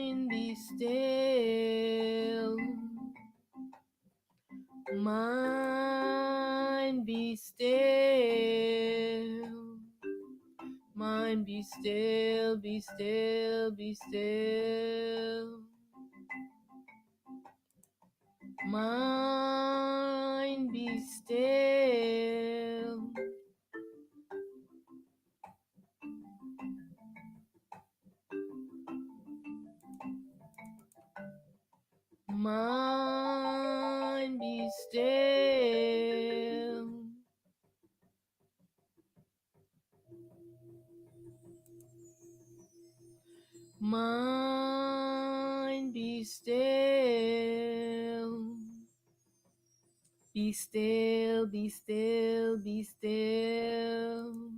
Mind be still. Mind be still. Mind be still, be still, be still. Mind be still. Mind be still. Mind be still. Be still, be still, be still.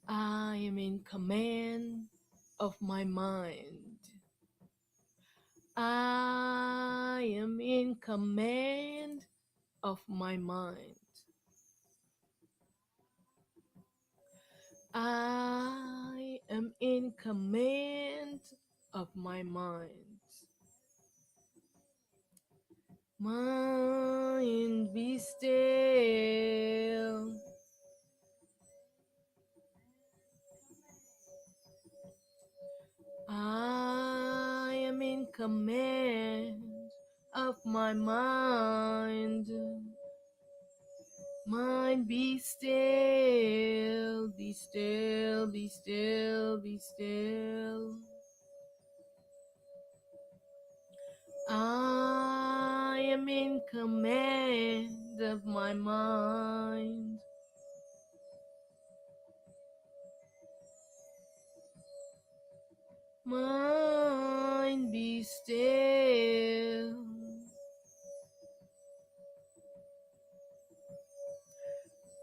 I am in command of my mind. I am in command of my mind. I am in command of my mind. Mind be still. I am in command of my mind. Mind be still, be still, be still, be still. I am in command of my mind. Mind be still.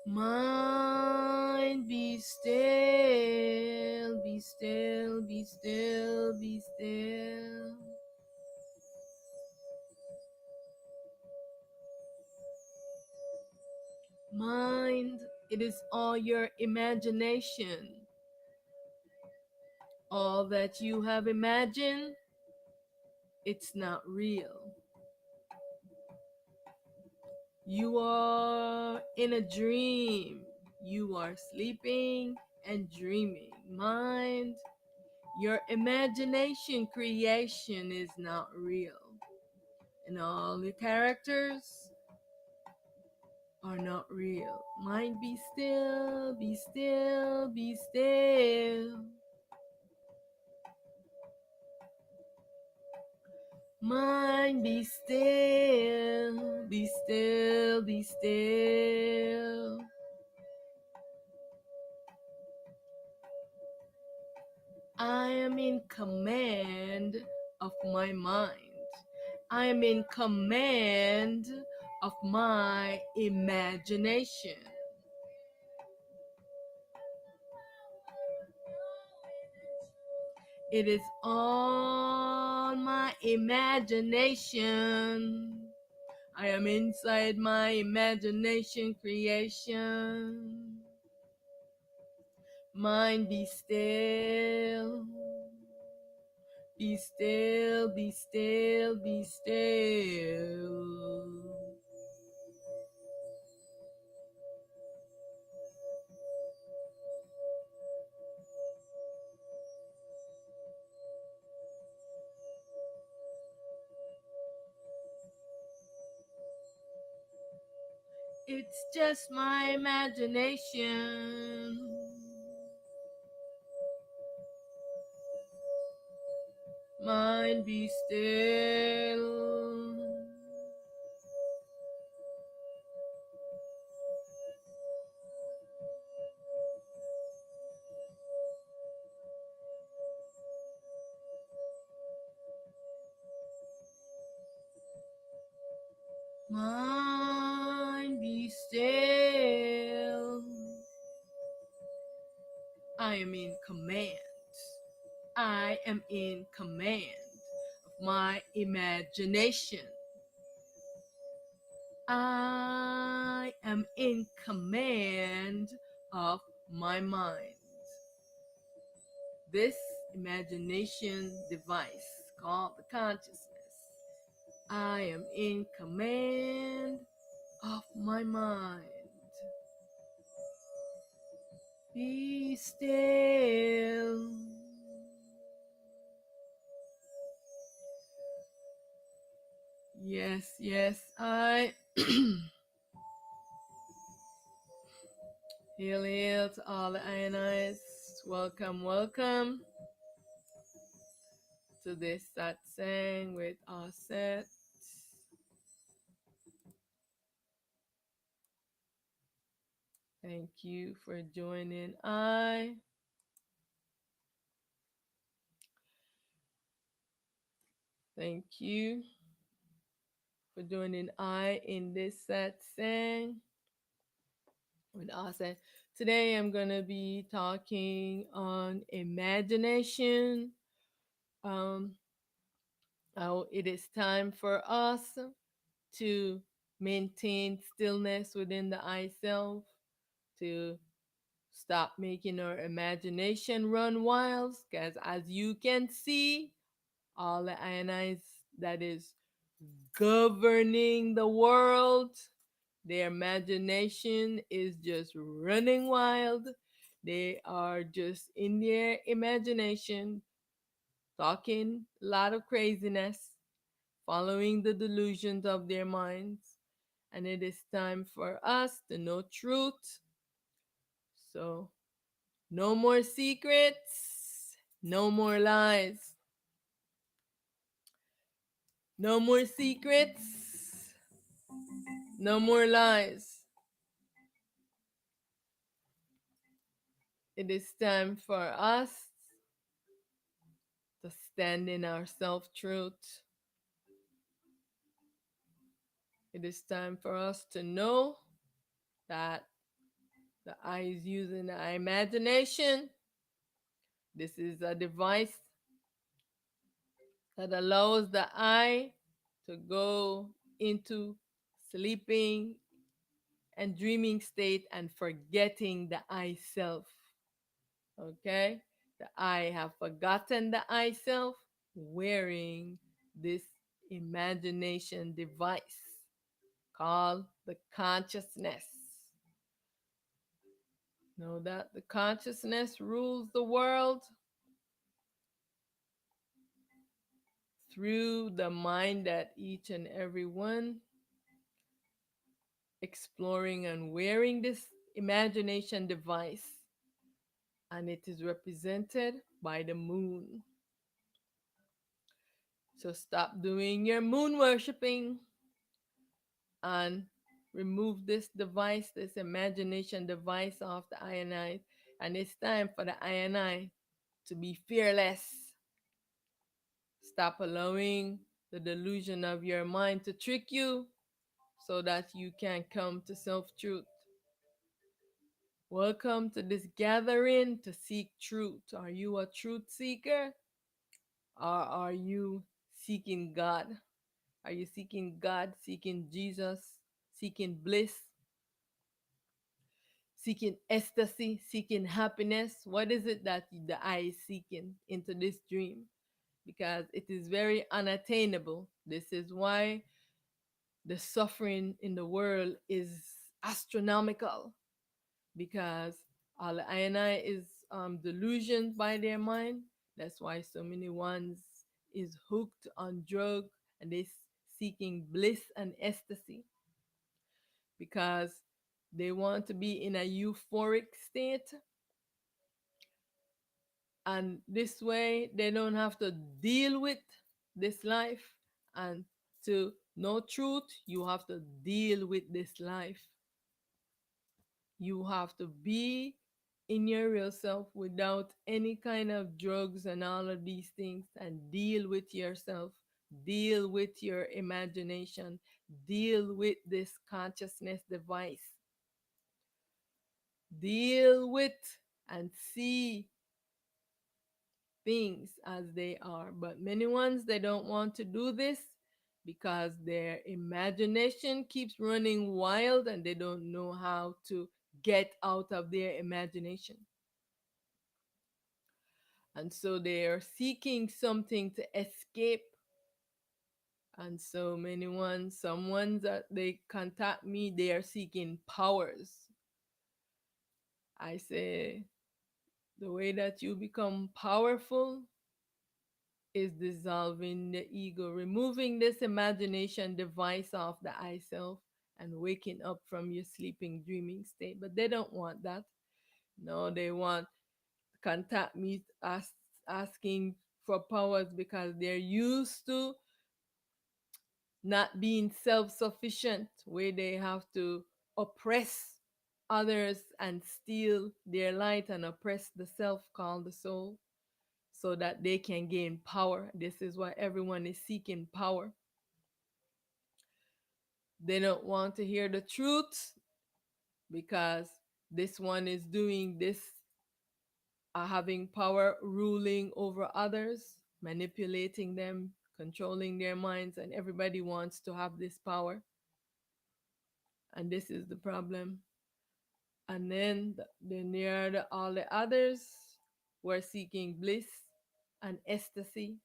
Mind be still, be still, be still, be still. Mind, it is all your imagination. All that you have imagined, it's not real. You are in a dream. You are sleeping and dreaming. Mind, your imagination creation is not real. And all the characters are not real. Mind, be still, be still, be still. Mind, be still, be still, be still. I am in command of my mind. I am in command of my imagination. It is all my imagination. I am inside my imagination creation. Mind, be still. Be still, be still, be still. It's just my imagination. Mind, be still. Mind, I am in command. I am in command of my imagination. I am in command of my mind. This imagination device called the consciousness. I am in command of my mind. Be still. Yes, yes, I heal, heal to all the ionized. Welcome, welcome to this satsang with Auset. Thank you for joining. Thank you for joining in this satsang with Auset. Today I'm gonna be talking on imagination. Um, how it is time for us to maintain stillness within the I self, to stop making our imagination run wild. Because as you can see, all the ionized that is governing the world, their imagination is just running wild. They are just in their imagination talking a lot of craziness, following the delusions of their minds. And it is time for us to know truth. So, no more secrets, no more lies, no more secrets, no more lies. It is time for us to stand in our self truth. It is time for us to know that the I is using our imagination. This is a device that allows the I to go into sleeping and dreaming state and forgetting the I self. Okay? The I have forgotten the I self wearing this imagination device called the consciousness. Know that the consciousness rules the world through the mind that each and every one exploring and wearing this imagination device, and it is represented by the moon. So stop doing your moon worshipping and remove this device, this imagination device off the ionite. And it's time for the ionite to be fearless. Stop allowing the delusion of your mind to trick you so that you can come to self truth. Welcome to this gathering to seek truth. Are you a truth seeker? Or are you seeking God? Are you seeking God, seeking Jesus, seeking bliss, seeking ecstasy, seeking happiness? What is it that the I is seeking into this dream? Because it is very unattainable. This is why the suffering in the world is astronomical, because all the I is delusioned by their mind. That's why so many ones is hooked on drug and they seeking bliss and ecstasy, because they want to be in a euphoric state, and this way they don't have to deal with this life. And to know truth, you have to deal with this life. You have to be in your real self without any kind of drugs and all of these things, and deal with yourself, deal with your imagination, deal with this consciousness device, deal with and see things as they are. But many ones, they don't want to do this because their imagination keeps running wild and they don't know how to get out of their imagination. And so they are seeking something to escape. And so many ones, some ones that they contact me, they are seeking powers. I say the way that you become powerful is dissolving the ego, removing this imagination device off the I self and waking up from your sleeping, dreaming state. But they don't want that. No, they want contact me asking for powers because they're used to not being self sufficient, where they have to oppress others and steal their light and oppress the self called the soul so that they can gain power. This is why everyone is seeking power. They don't want to hear the truth because this one is doing this, having power, ruling over others, manipulating them, controlling their minds, and everybody wants to have this power. And this is the problem. And then there are all the others who are seeking bliss and ecstasy.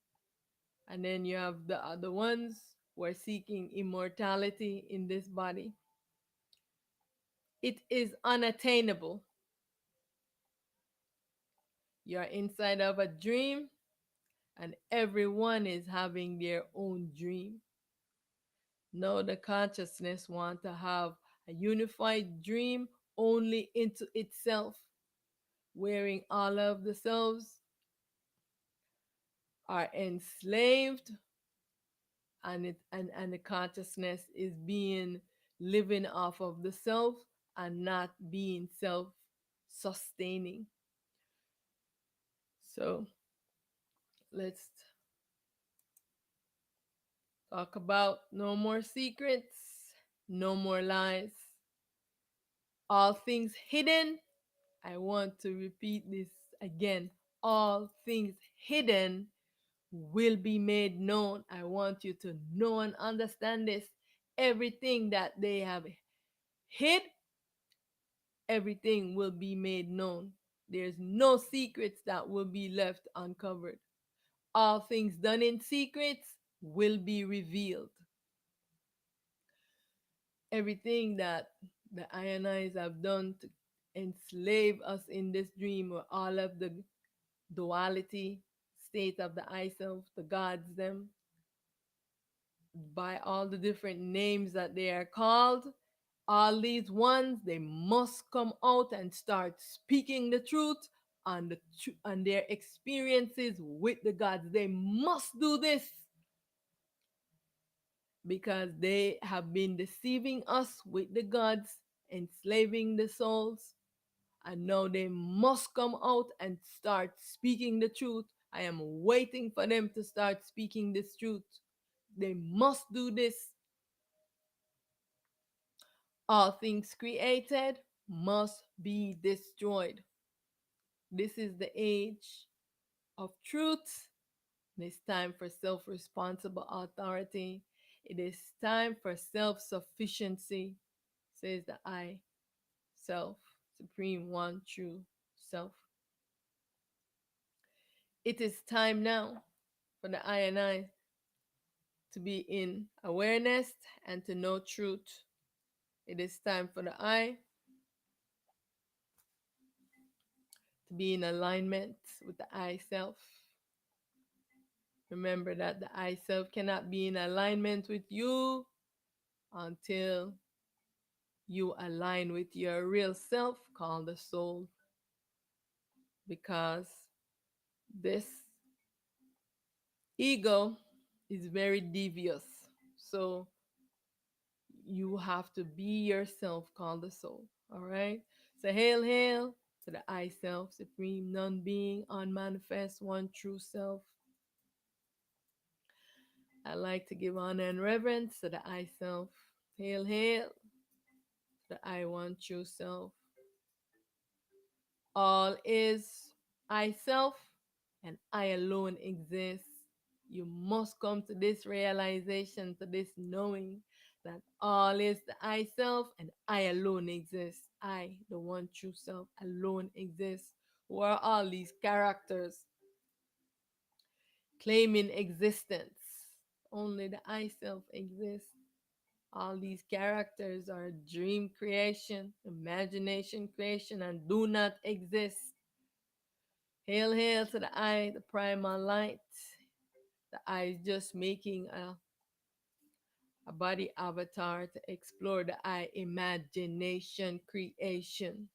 And then you have the other ones who are seeking immortality in this body. It is unattainable. You're inside of a dream, and everyone is having their own dream. No, the consciousness want to have a unified dream only into itself, wherein all of the selves are enslaved, and the consciousness is being living off of the self and not being self sustaining. So let's talk about no more secrets, no more lies, all things hidden. I want to repeat this again. All things hidden will be made known. I want you to know and understand this. Everything that they have hid, everything will be made known. There's no secrets that will be left uncovered. All things done in secrets will be revealed. Everything that the Ionize have done to enslave us in this dream, or all of the duality state of the I self, the gods, them, by all the different names that they are called, all these ones, they must come out and start speaking the truth on on their experiences with the gods. They must do this because they have been deceiving us with the gods, enslaving the souls, and now they must come out and start speaking the truth. I am waiting for them to start speaking this truth. They must do this. All things created must be destroyed. This is the age of truth. It is time for self responsible authority. It is time for self sufficiency, says the I, self, supreme one, true self. It is time now for the I and I to be in awareness and to know truth. It is time for the I to be in alignment with the I self. Remember that the I self cannot be in alignment with you until you align with your real self called the soul, because this ego is very devious. So you have to be yourself called the soul. All right. So hail, hail to the I self, supreme non-being, unmanifest, one true self. I like to give honor and reverence to the I self. Hail, hail to the I one true self. All is I self, and I alone exist. You must come to this realization, to this knowing that all is the I self and I alone exist. I, the one true self, alone exists. Who are all these characters claiming existence? Only the I self exists. All these characters are dream creation, imagination creation, and do not exist. Hail, hail to the I, the primal light. The I is just making a body avatar to explore the I, imagination creation.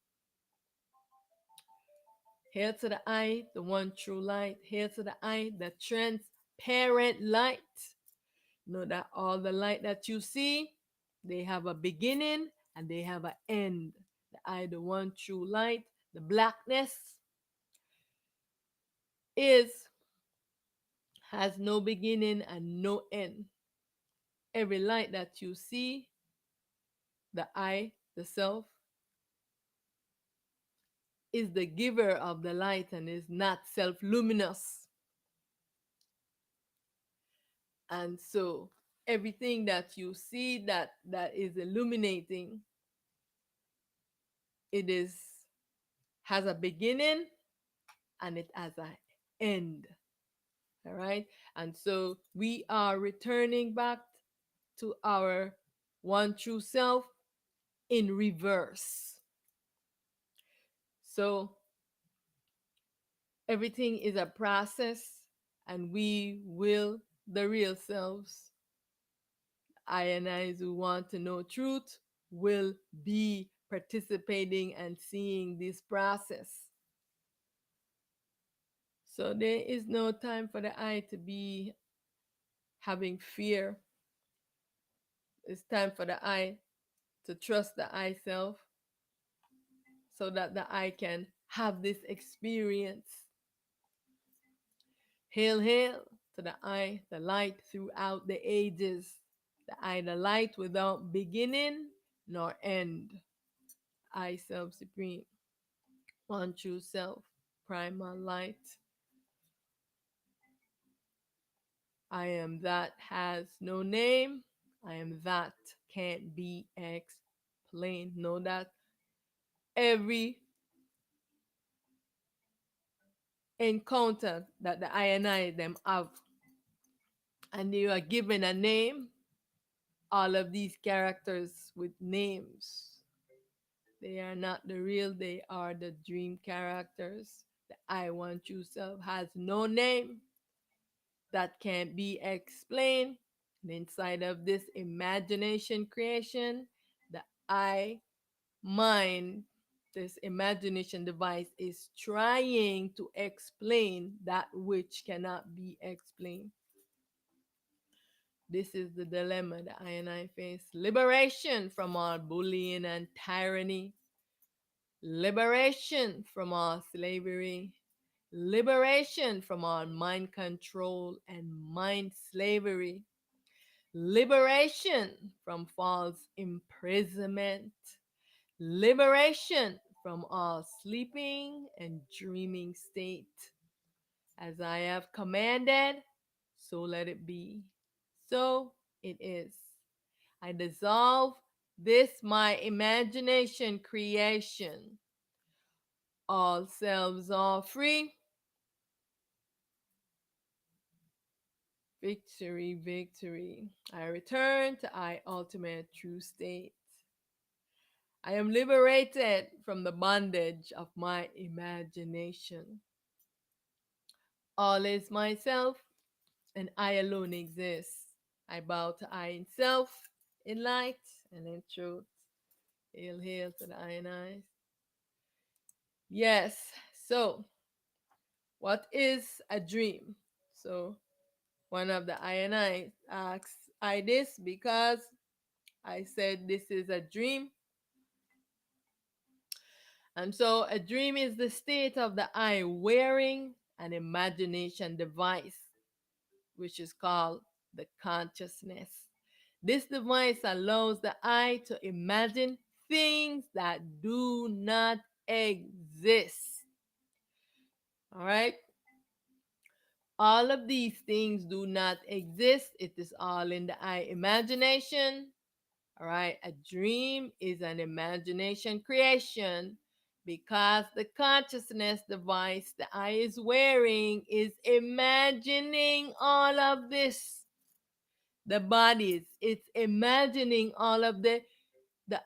Hail to the I, the one true light. Hail to the I, the transparent light. Know that all the light that you see, they have a beginning and they have an end. The I, the one true light, the blackness is has no beginning and no end. Every light that you see, the I, the self, is the giver of the light and is not self luminous. And so everything that you see that is illuminating, it is has a beginning and it has an end. All right. And so we are returning back to our one true self in reverse. So everything is a process, and we will, the real selves, I and I who want to know truth, will be participating and seeing this process. So there is no time for the I to be having fear. It's time for the I to trust the I self so that the I can have this experience. Hail, hail to the I, the light throughout the ages. The I, the light without beginning nor end. I, self supreme, one true self, primal light. I am that has no name. I am that can't be explained. Know that every encounter that the I and I them have, and you are given a name, all of these characters with names. They are not the real, they are the dream characters. The I want you self has no name that can't be explained. And inside of this imagination creation, the I mind, this imagination device, is trying to explain that which cannot be explained. This is the dilemma that I and I face. Liberation from all bullying and tyranny. Liberation from all slavery. Liberation from all mind control and mind slavery. Liberation from false imprisonment. Liberation from all sleeping and dreaming state. As I have commanded, so let it be. So it is. I dissolve this my imagination creation. All selves are free. Victory, victory. I return to I ultimate true state. I am liberated from the bondage of my imagination. All is myself, and I alone exist. I bow to I in self, in light, and in truth. Hail, hail to the I and I. Yes, so what is a dream? So one of the I and I asks I this because I said this is a dream. And so a dream is the state of the I wearing an imagination device, which is called the consciousness. This device allows the I to imagine things that do not exist. All right. All of these things do not exist. It is all in the eye imagination. All right. A dream is an imagination creation because the consciousness device the eye is wearing is imagining all of this. The bodies, it's imagining all of the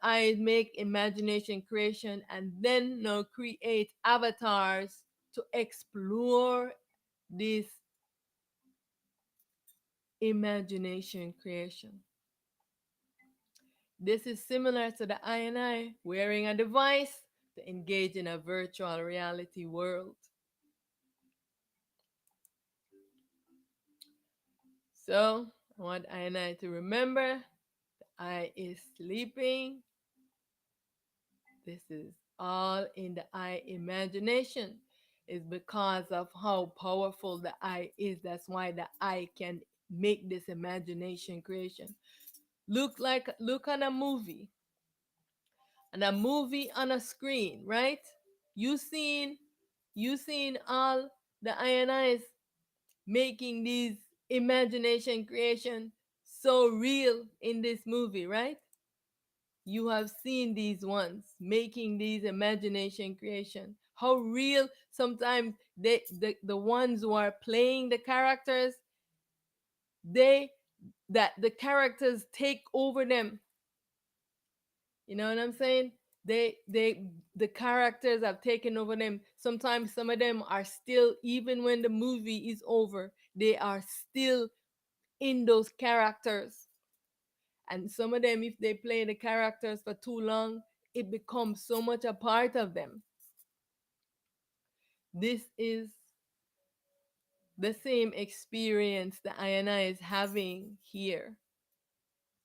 eyes make imagination creation and then now create avatars to explore this imagination creation. This is similar to the eye and I wearing a device to engage in a virtual reality world. So I want I and I to remember the eye is sleeping. This is all in the eye imagination. Is because of how powerful the eye is. That's why the eye can make this imagination creation. Look on a movie. And a movie on a screen, right? You seen you seen all the INIs making these imagination creation so real in this movie, right? You have seen these ones making these imagination creation. How real sometimes the ones who are playing the characters, they that the characters take over them. You know what I'm saying? They the characters have taken over them. Sometimes some of them are still, even when the movie is over, they are still in those characters. And some of them, if they play the characters for too long, it becomes so much a part of them. This is the same experience that I is having here.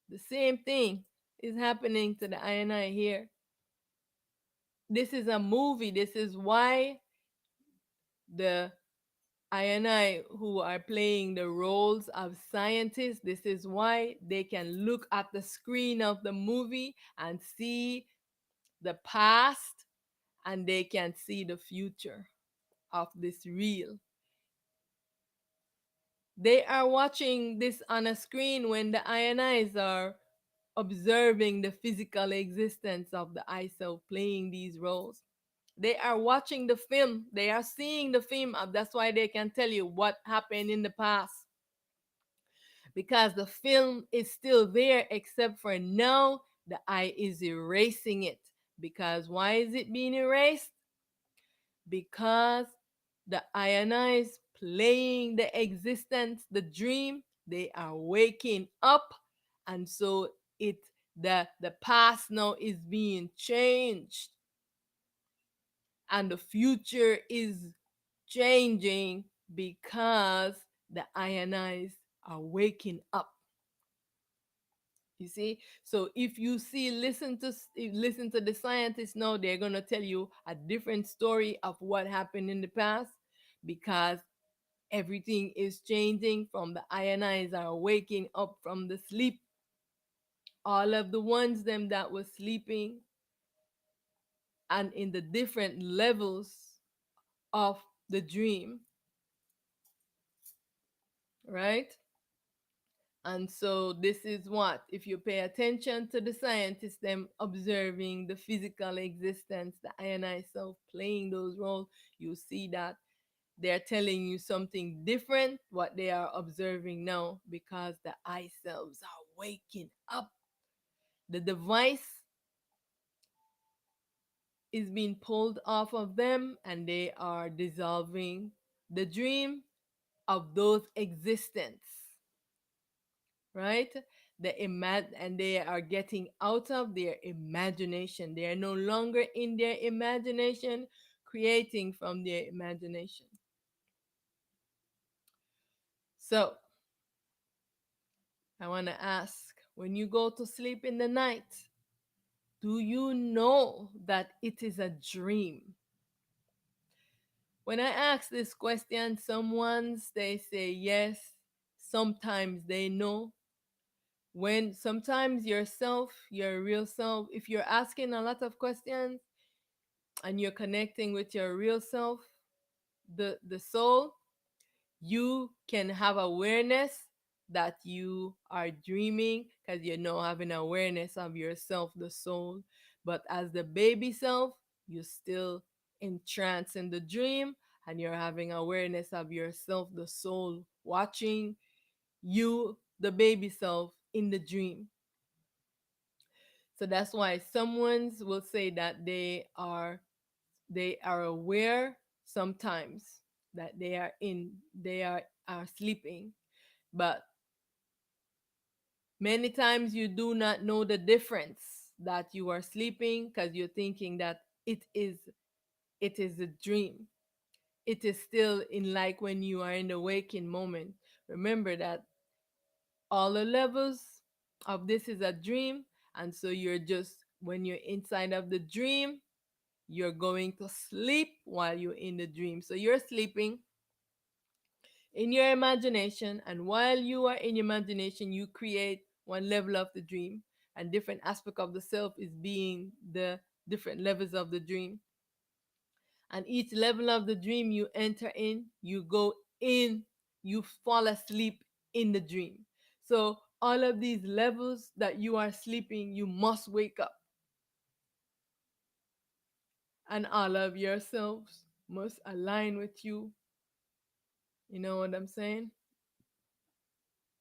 The same thing is happening to the I here. This is a movie. This is why the I who are playing the roles of scientists, this is why they can look at the screen of the movie and see the past, and they can see the future of this reel. They are watching this on a screen when the INIs are observing the physical existence of the ISO playing these roles. They are watching the film, they are seeing the film. That's why they can tell you what happened in the past, because the film is still there, except for now the eye is erasing it. Because why is it being erased? Because the eye is playing the existence, the dream, they are waking up, and so it the past now is being changed, and the future is changing because the ionized are waking up. You see, so if you see, listen to the scientists now, they're gonna tell you a different story of what happened in the past, because everything is changing. From the ionized are waking up from the sleep. All of the ones them that was sleeping and in the different levels of the dream, right? And so this is what, if you pay attention to the scientists, them observing the physical existence, the ionized self playing those roles, you see that they're telling you something different what they are observing now, because the eye cells are waking up. The device is being pulled off of them and they are dissolving the dream of those existence, right? And they are getting out of their imagination. They are no longer in their imagination, creating from their imagination. So I want to ask, when you go to sleep in the night, do you know that it is a dream? When I ask this question, someone's they say yes, sometimes they know. When sometimes yourself, your real self, if you're asking a lot of questions, and you're connecting with your real self, the soul, you can have awareness that you are dreaming, because you're now having awareness of yourself, the soul. But as the baby self, you're still entranced in the dream, and you're having awareness of yourself, the soul, watching you, the baby self, in the dream. So that's why someone's will say that they are aware sometimes that they are sleeping, but many times you do not know the difference that you are sleeping, because you're thinking that it is a dream. It is still in, like when you are in the waking moment. Remember that all the levels of this is a dream, and so you're just, when you're inside of the dream, you're going to sleep while you're in the dream. So you're sleeping in your imagination, and while you are in your imagination, you create one level of the dream, and different aspect of the self is being the different levels of the dream. And each level of the dream you enter in, you go in, you fall asleep in the dream. So all of these levels that you are sleeping, you must wake up, and all of yourselves must align with you. You know what I'm saying?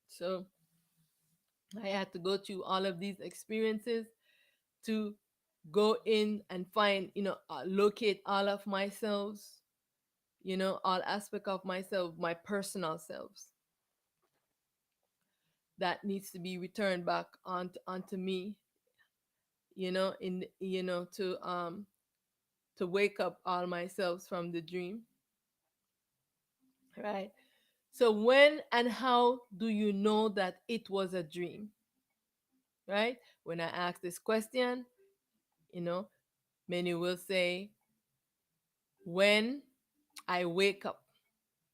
So I had to go through all of these experiences to go in and find, locate all of myself, all aspect of myself, my personal selves, that needs to be returned back onto me, in to wake up all myself from the dream, right? So when and how do you know that it was a dream, right? When I ask this question, you know, many will say, when I wake up,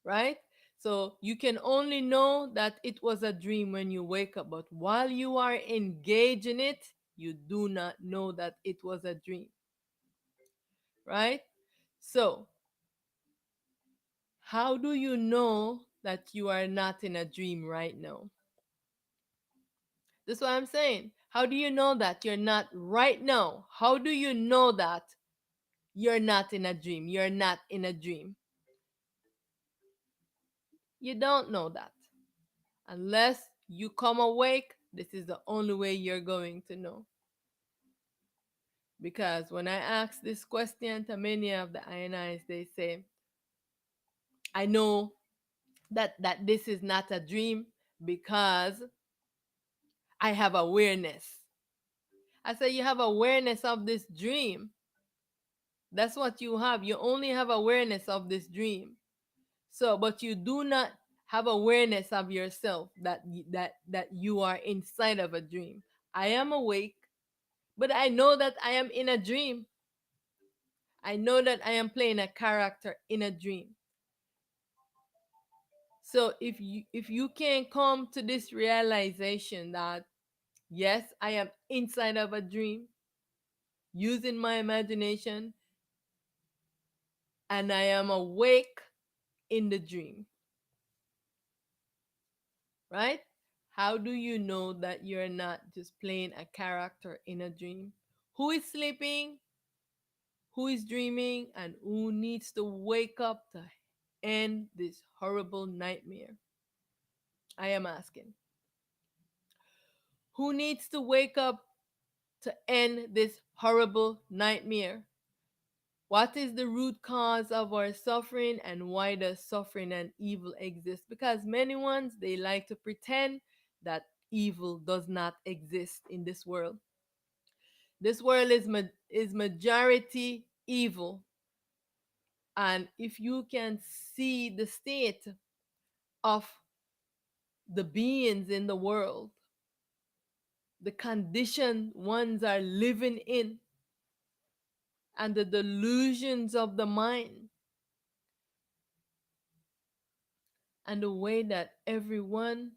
right? So you can only know that it was a dream when you wake up, but while you are engaged in it, you do not know that it was a dream, right? So, how do you know that you are not in a dream right now? That's what I'm saying. How do you know that you're not right now? How do you know that you're not in a dream? You're not in a dream. You don't know that. Unless you come awake, this is the only way you're going to know. Because when I ask this question to many of the INIs, they say, I know that this is not a dream because I have awareness. I say, you have awareness of this dream. That's what you have. You only have awareness of this dream. So, but you do not have awareness of yourself, that you are inside of a dream. I am awake, but I know that I am in a dream. I know that I am playing a character in a dream. So if you can come to this realization that yes, I am inside of a dream, using my imagination, and I am awake in the dream, right? How do you know that you're not just playing a character in a dream? Who is sleeping? Who is dreaming? And who needs to wake up to end this horrible nightmare? I am asking. Who needs to wake up to end this horrible nightmare? What is the root cause of our suffering, and why does suffering and evil exist? Because many ones, they like to pretend that evil does not exist in this world. This world is majority evil. And if you can see the state of the beings in the world, the condition ones are living in, and the delusions of the mind, and the way that everyone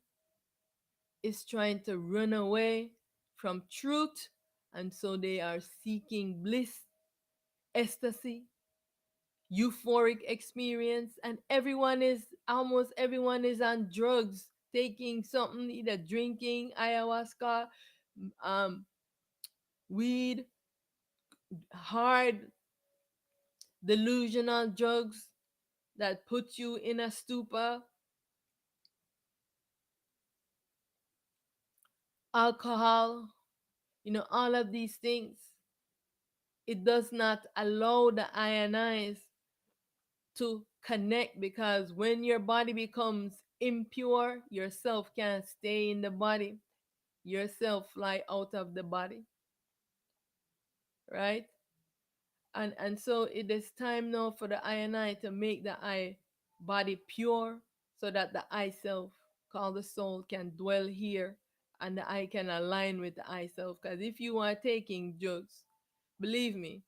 is trying to run away from truth, and so they are seeking bliss ecstasy, euphoric experience, and almost everyone is on drugs, taking something, either drinking ayahuasca, um, weed, hard delusional drugs that put you in a stupor, alcohol, all of these things. It does not allow the ionized to connect, because when your body becomes impure, yourself can't stay in the body. Yourself fly out of the body, right? And so it is time now for the I to make the I body pure, so that the I self, called the soul, can dwell here, and the I can align with the I self. Because if you are taking drugs, believe me,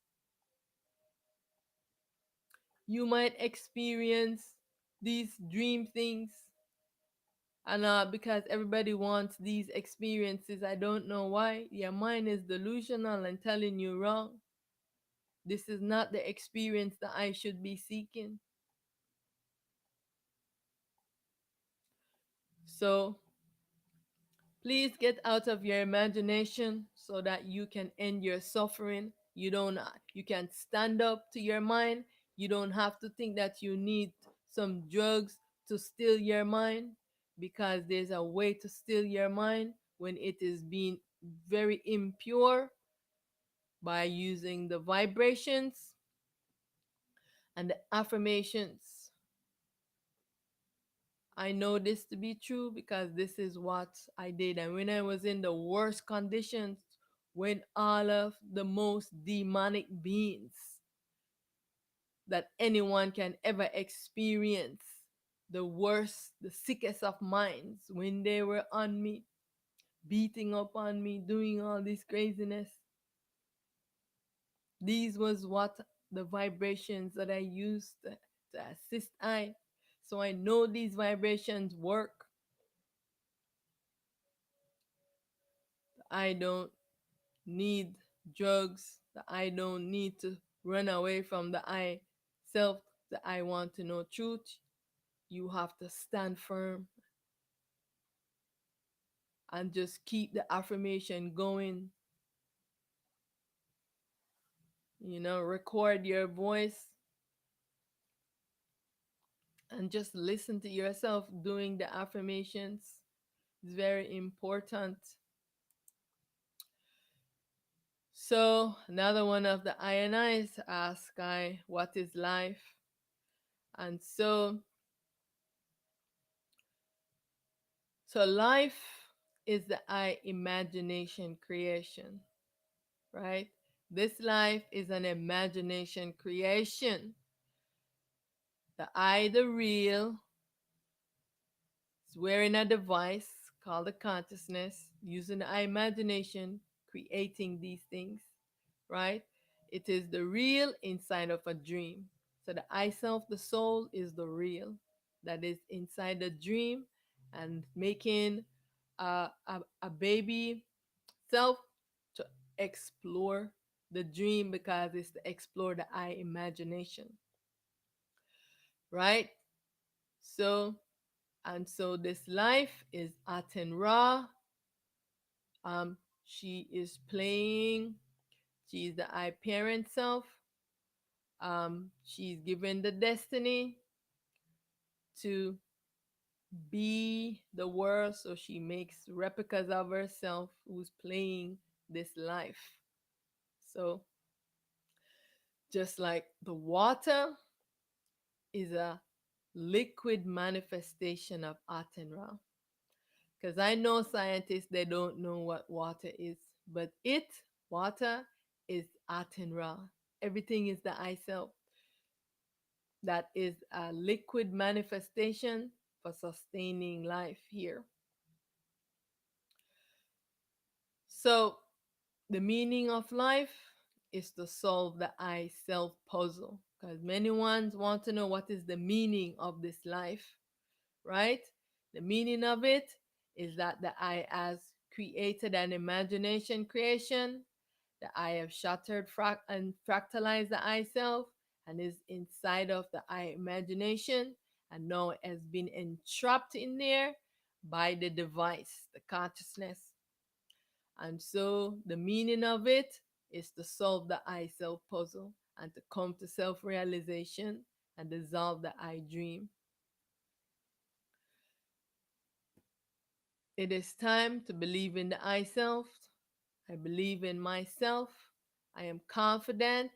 you might experience these dream things. And because everybody wants these experiences, I don't know why. Your mind is delusional and telling you wrong. This is not the experience that I should be seeking. So please get out of your imagination so that you can end your suffering. You can stand up to your mind. You don't have to think that you need some drugs to still your mind, because there's a way to still your mind when it is being very impure, by using the vibrations and the affirmations. I know this to be true because this is what I did. And when I was in the worst conditions, when all of the most demonic beings that anyone can ever experience, the worst, the sickest of minds, when they were on me, beating up on me, doing all this craziness, these was what the vibrations that I used to assist I. So I know these vibrations work. I don't need drugs, that I don't need to run away from the I self, that I want to know truth. You have to stand firm and just keep the affirmation going. Record your voice and just listen to yourself doing the affirmations. It's very important. So another one of the INIs ask I, what is life? And so life is the I imagination creation, right? This life is an imagination creation. The I, the real, is wearing a device called the consciousness, using the I imagination, creating these things, right? It is the real inside of a dream. So the I self, the soul, is the real that is inside the dream, and making a baby self to explore the dream, because it's to explore the I imagination, right? So, and so this life is Aten Ra. She is playing. She's the I parent self. She's given the destiny to be the world, so she makes replicas of herself who's playing this life. So just like the water is a liquid manifestation of Aten Ra. Because I know scientists, they don't know what water is, but water, is Aten Ra. Everything is the I self. That is a liquid manifestation for sustaining life here. So the meaning of life is to solve the I self puzzle, because many ones want to know what is the meaning of this life, right? The meaning of it is that the I has created an imagination creation, The I have shattered and fractalized the I self and is inside of the I imagination and now it has been entrapped in there by the device, the consciousness. And so the meaning of it is to solve the I self puzzle and to come to self realization and dissolve the I dream. It is time to believe in the I self. I believe in myself. I am confident.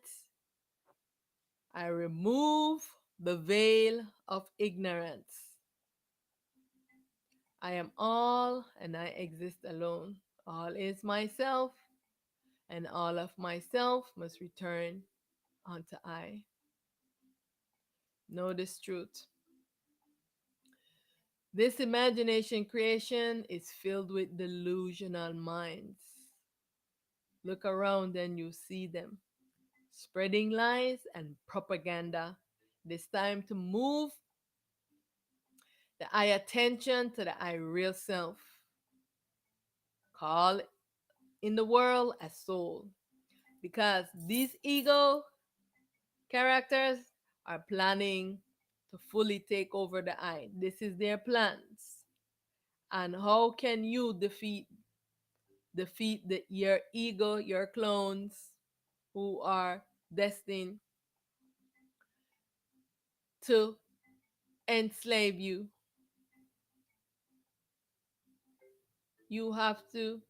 I remove the veil of ignorance. I am all and I exist alone. All is myself, and all of myself must return unto I. Know this truth. This imagination creation is filled with delusional minds. Look around and you see them spreading lies and propaganda. It is time to move the I attention to the I real self. Call in the world a soul. Because these ego characters are planning to fully take over the I. This is their plans. And how can you defeat your ego, your clones who are destined to enslave you? You have to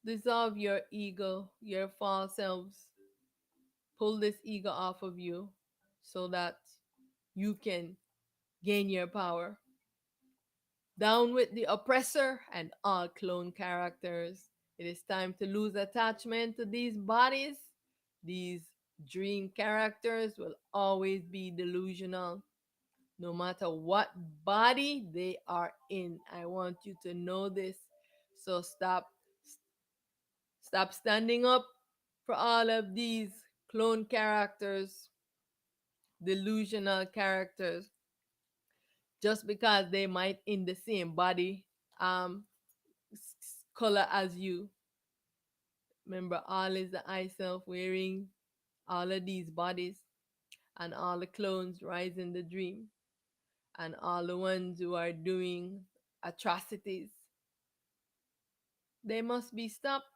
dissolve your ego, your false selves. Pull this ego off of you so that you can gain your power. Down with the oppressor and all clone characters. It is time to lose attachment to these bodies. These dream characters will always be delusional, no matter what body they are in. I want you to know this. So stop standing up for all of these clone characters, delusional characters, just because they might in the same body um color as you. Remember, all is the I self wearing all of these bodies, and all the clones rise in the dream, and all the ones who are doing atrocities. They must be stopped.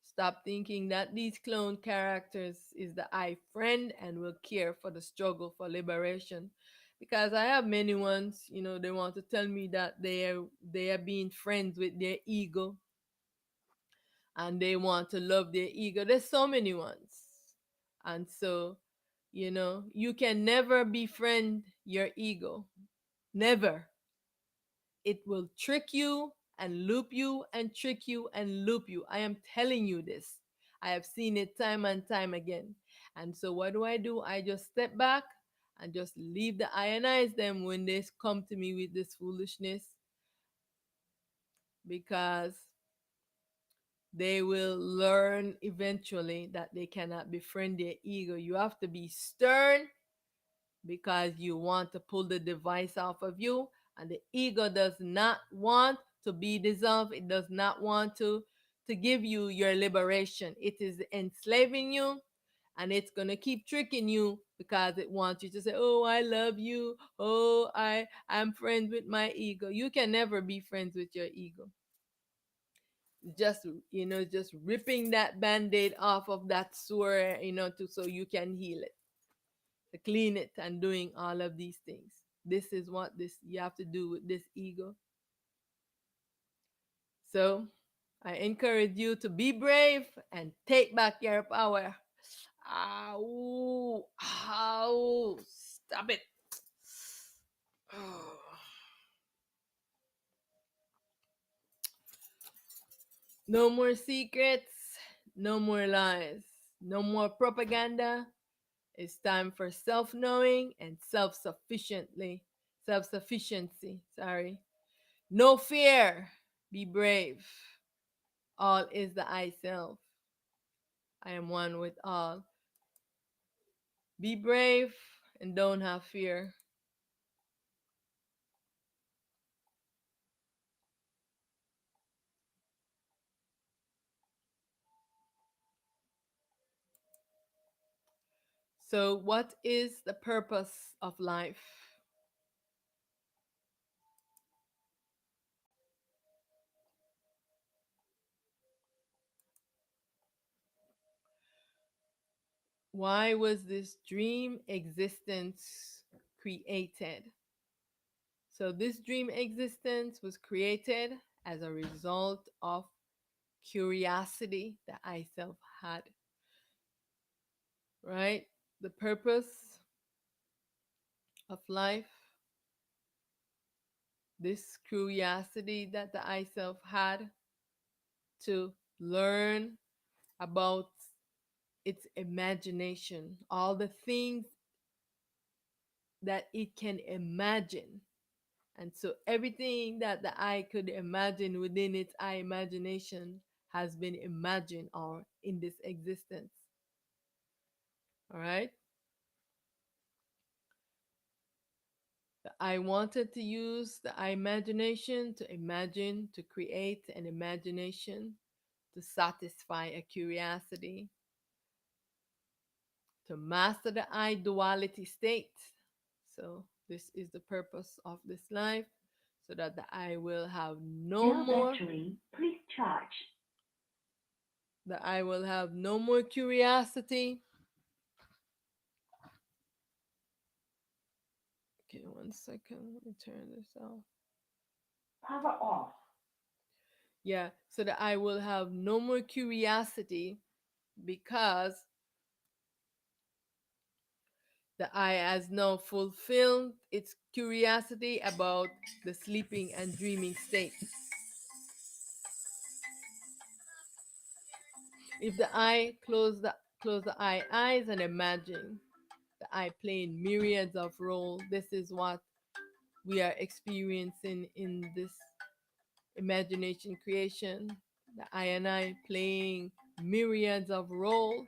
Stop thinking that these clone characters is the I friend and will care for the struggle for liberation. Because I have many ones, they want to tell me that they are being friends with their ego and they want to love their ego. There's so many ones. And so, you can never befriend your ego. Never. It will trick you and loop you and trick you and loop you. I am telling you this. I have seen it time and time again. And so what do? I just step back and just leave the ionize them when they come to me with this foolishness because they will learn eventually that they cannot befriend their ego. You have to be stern because you want to pull the device off of you, and the ego does not want to be dissolved. It does not want to give you your liberation. It is enslaving you, and it's going to keep tricking you because it wants you to say, oh, I love you, oh, I'm friends with my ego. You can never be friends with your ego. Just ripping that band-aid off of that sore, so you can heal it, to clean it, and doing all of these things. This is what this you have to do with this ego. So I encourage you to be brave and take back your power. Ow, ow, stop it. No more secrets, no more lies, no more propaganda. It's time for self-knowing and self-sufficiency. Sorry. No fear. Be brave. All is the I self. I am one with all. Be brave and don't have fear. So, what is the purpose of life? Why was this dream existence created? So, this dream existence was created as a result of curiosity that I self had, right? The purpose of life, this curiosity that the I self had to learn about its imagination, all the things that it can imagine. And so everything that the eye could imagine within its eye imagination has been imagined or in this existence. All right. I wanted to use the eye imagination to imagine, to create an imagination, to satisfy a curiosity, to master the eye duality state. So, this is the purpose of this life, so that the eye will have no Cell more, battery, please charge. the eye will have no more curiosity. Okay, 1 second. Let me turn this off. Power off. Yeah, so that I will have no more curiosity because the eye has now fulfilled its curiosity about the sleeping and dreaming state. If the eye close the eye eyes and imagine the eye playing myriads of roles, this is what we are experiencing in this imagination creation. The eye and I playing myriads of roles,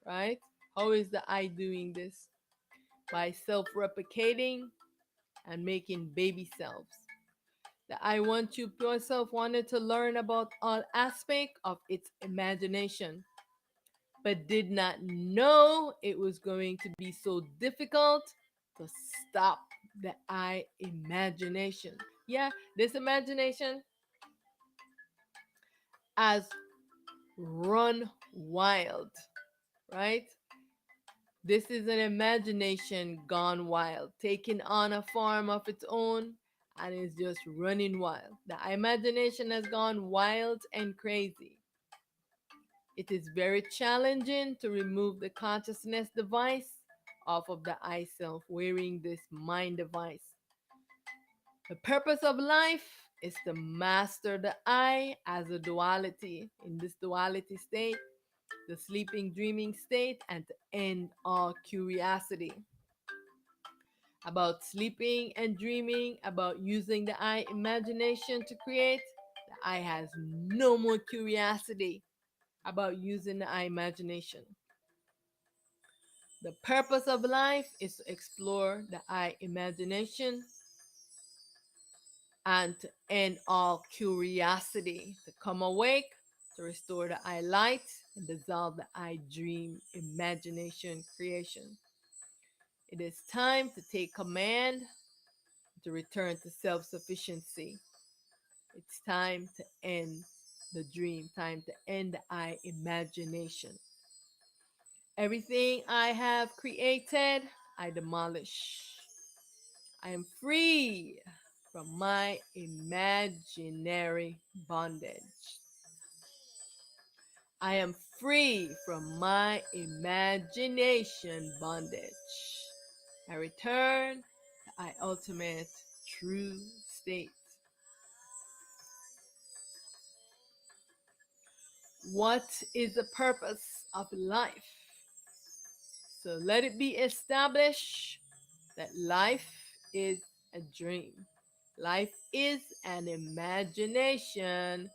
right? How is the eye doing this? By self-replicating and making baby selves. The I want you yourself wanted to learn about all aspect of its imagination, but did not know it was going to be so difficult to stop the I imagination. Yeah, this imagination has run wild, right? This is an imagination gone wild, taking on a form of its own and is just running wild. The imagination has gone wild and crazy. It is very challenging to remove the consciousness device off of the eye self wearing this mind device. The purpose of life is to master the I as a duality. In this duality state, the sleeping, dreaming state, and to end all curiosity about sleeping and dreaming, about using the I imagination to create. The I has no more curiosity about using the I imagination. The purpose of life is to explore the I imagination and to end all curiosity, to come awake, to restore the I light, and dissolve the I dream imagination creation. It is time to take command, to return to self sufficiency. It's time to end the dream, time to end the I imagination. Everything I have created, I demolish. I am free from my imaginary bondage. I am free from my imagination bondage. I return to my ultimate true state. What is the purpose of life? So let it be established that life is a dream. Life is an imagination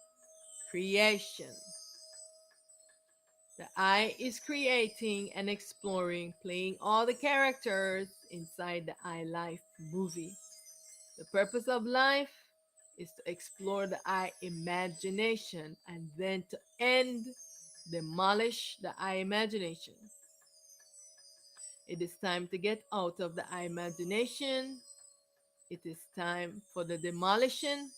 creation. The I is creating and exploring, playing all the characters inside the I Life movie. The purpose of life is to explore the I imagination and then to end, demolish the I imagination. It is time to get out of the I imagination. It is time for the demolition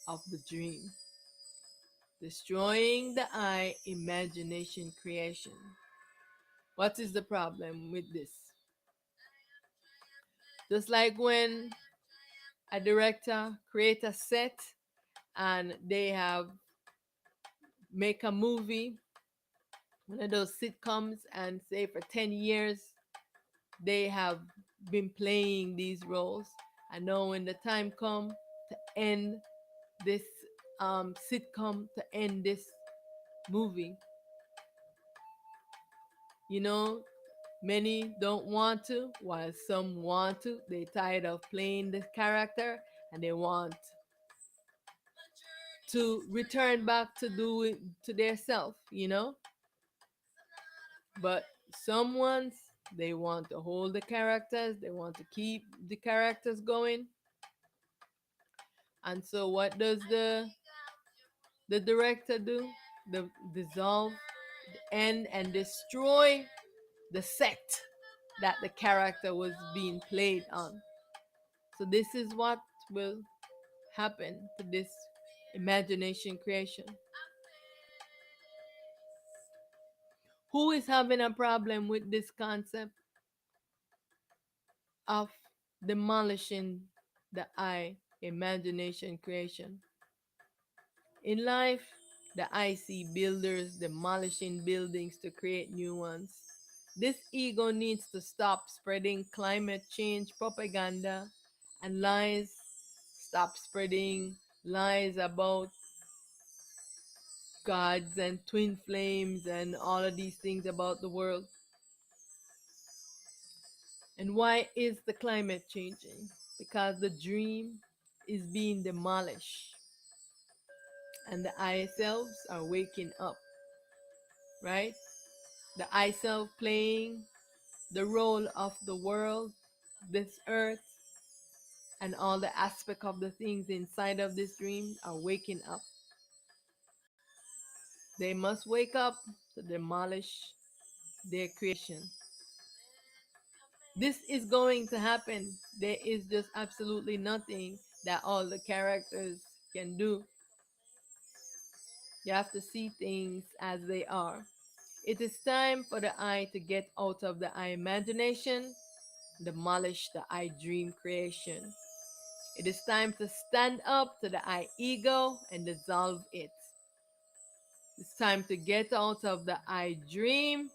of the dream, destroying the I imagination creation. What is the problem with this? Just like when a director create a set and they have make a movie, one of those sitcoms, and say for 10 years they have been playing these roles. I know when the time come to end this sitcom, to end this movie, you know, many don't want to, while some want to. They tired of playing this character and they want to return back to do it to their self, But some ones, they want to hold the characters, they want to keep the characters going. And so what does the director do? The dissolve, end, and destroy the set that the character was being played on. So this is what will happen to this imagination creation. Who is having a problem with this concept of demolishing the I imagination creation? In life, the I see builders demolishing buildings to create new ones. This ego needs to stop spreading climate change propaganda and lies, stop spreading lies about gods and twin flames and all of these things about the world. And why is the climate changing? Because the dream is being demolished and the I selves are waking up, right? The I self playing the role of the world, this earth, and all the aspect of the things inside of this dream are waking up. They must wake up to demolish their creation. This is going to happen. There is just absolutely nothing that all the characters can do. You have to see things as they are. It is time for the I to get out of the I imagination, demolish the I dream creation. It is time to stand up to the I ego and dissolve it. It's time to get out of the I dream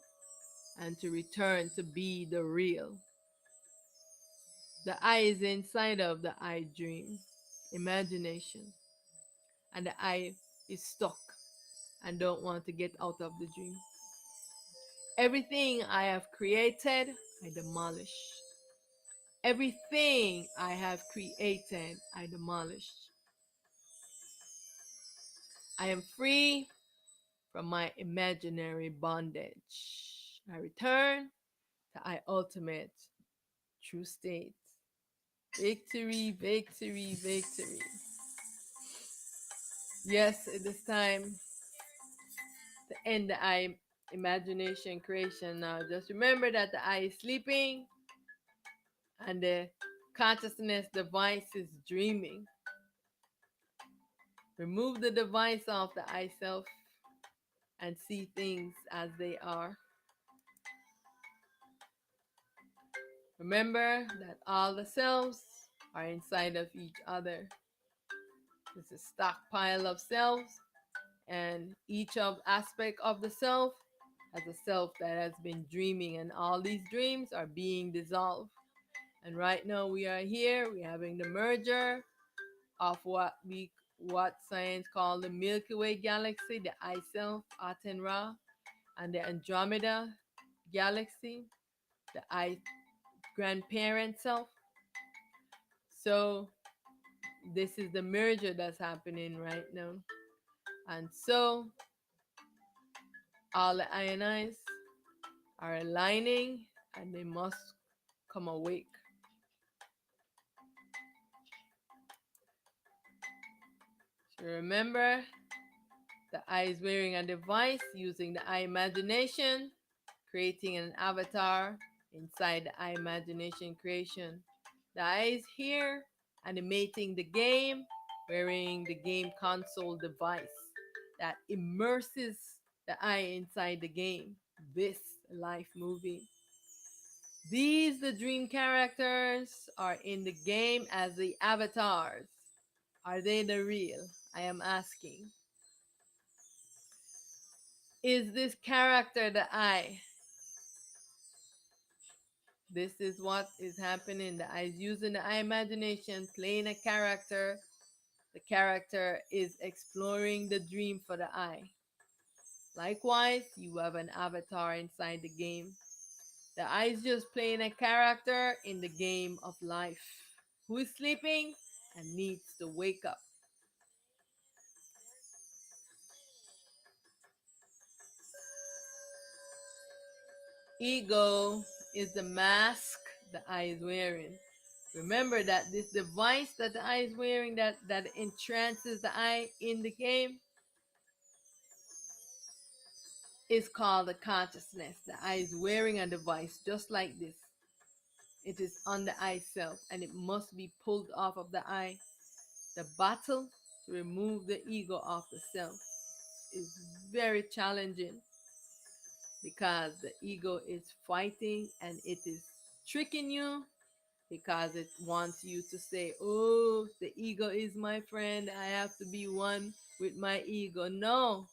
and to return to be the real. The I is inside of the I dream, imagination, and the I is stuck and don't want to get out of the dream. Everything I have created, I demolish. Everything I have created, I demolish. I am free from my imaginary bondage. I return to I ultimate true state. Victory, victory, victory. Yes, it is time to end the I imagination creation now. Just remember that the I is sleeping and the consciousness device is dreaming. Remove the device off the I self and see things as they are. Remember that all the selves are inside of each other. It's a stockpile of selves, and each of aspect of the self has a self that has been dreaming, and all these dreams are being dissolved. And right now we are here, we're having the merger of what science call the Milky Way galaxy, the I self, Aten Ra, and the Andromeda galaxy, the I grandparent self. So this is the merger that's happening right now. And so all the ionize are aligning and they must come awake. So remember, the eye is wearing a device using the eye imagination creating an avatar inside the I imagination creation. The I is here, animating the game, wearing the game console device that immerses the I inside the game. This life movie. These, the dream characters, are in the game as the avatars. Are they the real? I am asking. Is this character the I? This is what is happening. The I is using the I imagination, playing a character. The character is exploring the dream for the I. Likewise, you have an avatar inside the game. The I is just playing a character in the game of life who is sleeping and needs to wake up. Ego is the mask the I is wearing. Remember that this device that the I is wearing that entrances the I in the game is called a consciousness. The I is wearing a device just like this. It is on the I self and it must be pulled off of the I. The battle to remove the ego off the self is very challenging because the ego is fighting and it is tricking you because it wants you to say, oh, the ego is my friend. I have to be one with my ego. No,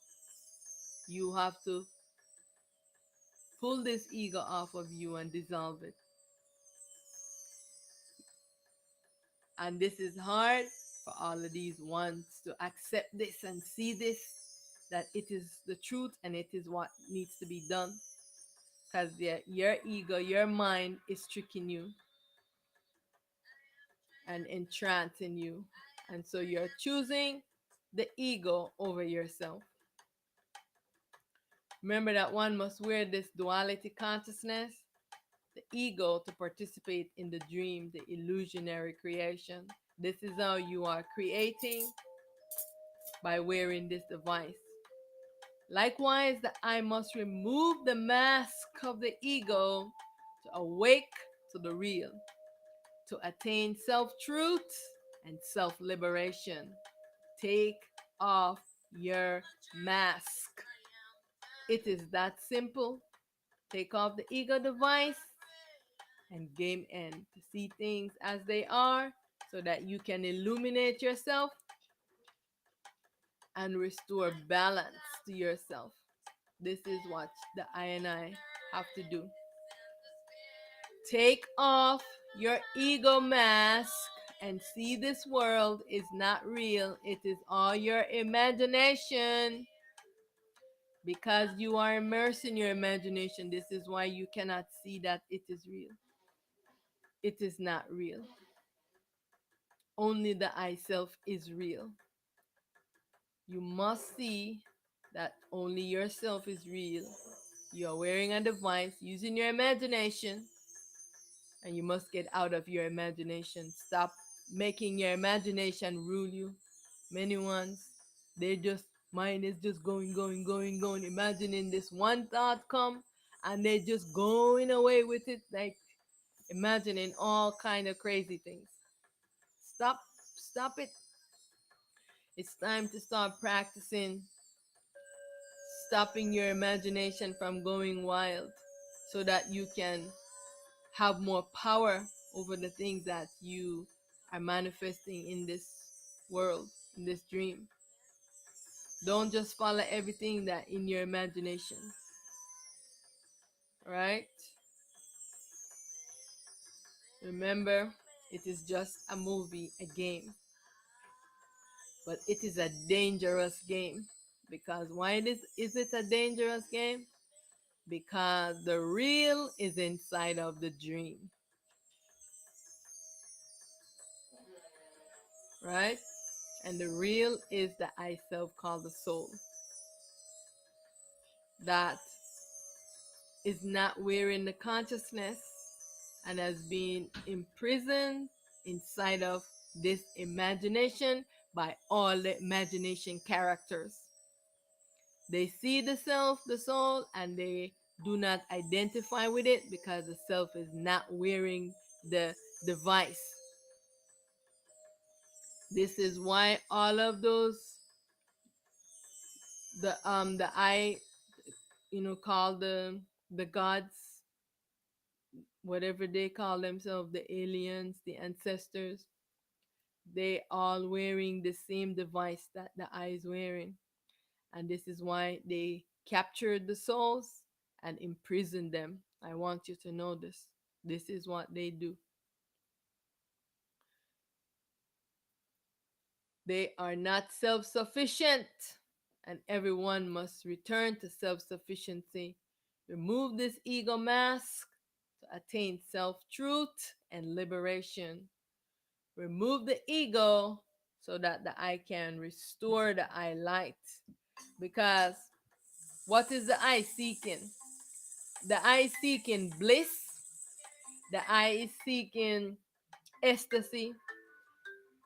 you have to pull this ego off of you and dissolve it. And this is hard for all of these ones to accept this and see this, that it is the truth and it is what needs to be done. Because your ego, your mind is tricking you and entrancing you. And so you're choosing the ego over yourself. Remember that one must wear this duality consciousness, the ego, to participate in the dream, the illusionary creation. This is how you are creating by wearing this device. Likewise, the I must remove the mask of the ego to awake to the real, to attain self truth and self liberation. Take off your mask. It is that simple. Take off the ego device and game end to see things as they are so that you can illuminate yourself and restore balance to yourself. This is what the I and I have to do. Take off your ego mask and see this world is not real. It is all your imagination. Because you are immersed in your imagination, this is why you cannot see that it is real. It is not real. Only the I self is real. You must see that only yourself is real. You are wearing a device using your imagination, and you must get out of your imagination. Stop making your imagination rule you. Many ones, they just mind is just going, going, going, going, imagining this one thought come, and they're just going away with it, like imagining all kind of crazy things. Stop, stop it. It's time to start practicing stopping your imagination from going wild so that you can have more power over the things that you are manifesting in this world, in this dream. Don't just follow everything that in your imagination. Right? Remember, it is just a movie, a game. But it is a dangerous game. Because why is it a dangerous game? Because the real is inside of the dream. Right? And the real is the I self called the soul. That is not wearing the consciousness and has been imprisoned inside of this imagination by all the imagination characters. They see the self, the soul, and they Do not identify with it because the self is not wearing the device. This is why all of those, the I, call the gods, whatever they call themselves, the aliens, the ancestors, they all wearing the same device that the I is wearing. And this is why they captured the souls and imprisoned them. I want you to know this. This is what they do. They are not self sufficient, and everyone must return to self sufficiency. Remove this ego mask to attain self truth and liberation. Remove the ego so that the I can restore the I light. Because what is the I seeking? The I is seeking bliss, the I is seeking ecstasy,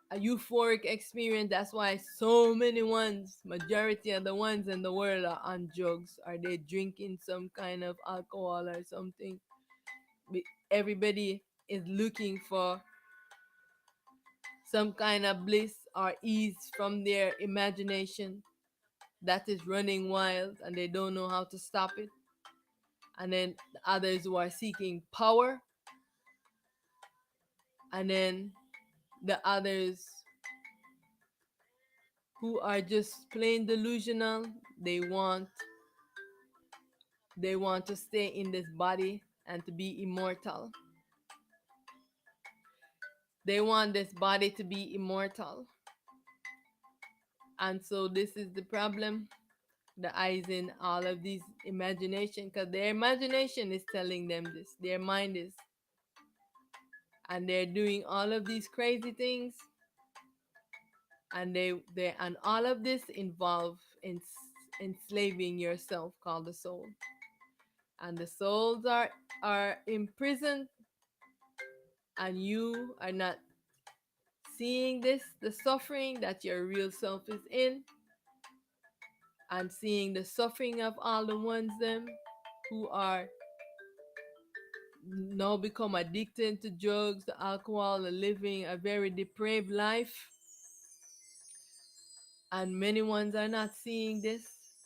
a euphoric experience. That's why so many ones, majority of the ones in the world are on drugs. Are they drinking some kind of alcohol or something? Everybody is looking for some kind of bliss or ease from their imagination that is running wild and they don't know how to stop it. And then the others who are seeking power, and then the others who are just plain delusional. They want to stay in this body and to be immortal. They want this body to be immortal. And so this is the problem. The eyes in all of these imagination, because their imagination is telling them this. Their mind is, and they're doing all of these crazy things, and and all of this involve in enslaving yourself, called the soul. And the souls are imprisoned, and you are not seeing this, the suffering that your real self is in, and seeing the suffering of all the ones them who are now become addicted to drugs, to alcohol, and living a very depraved life. And many ones are not seeing this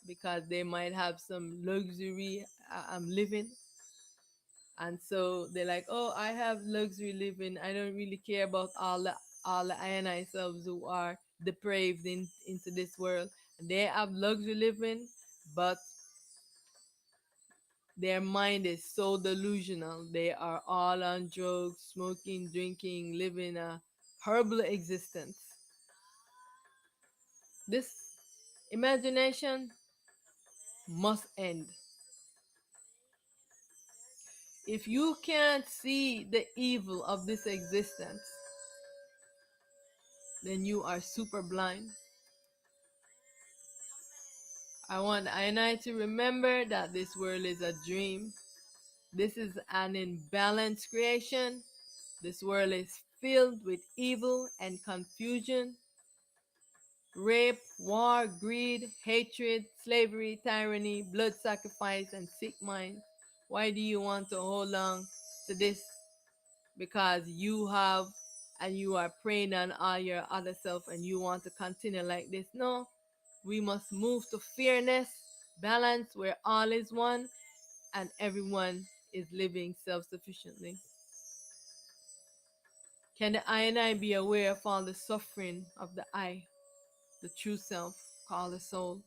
because they might have some luxury living. And so they're like, oh, I have luxury living. I don't really care about all the I selves who are depraved into this world. They have luxury living, but their mind is so delusional. They are all on drugs, smoking, drinking, living a horrible existence. This imagination must end. If you can't see the evil of this existence, then you are super blind. I want I and I to remember that this world is a dream. This is an imbalanced creation. This world is filled with evil and confusion, rape, war, greed, hatred, slavery, tyranny, blood sacrifice, and sick mind. Why do you want to hold on to this? Because you have and you are preying on all your other self and you want to continue like this. No, we must move to fairness, balance where all is one and everyone is living self sufficiently. Can the I and I be aware of all the suffering of the I, the true self, called the soul?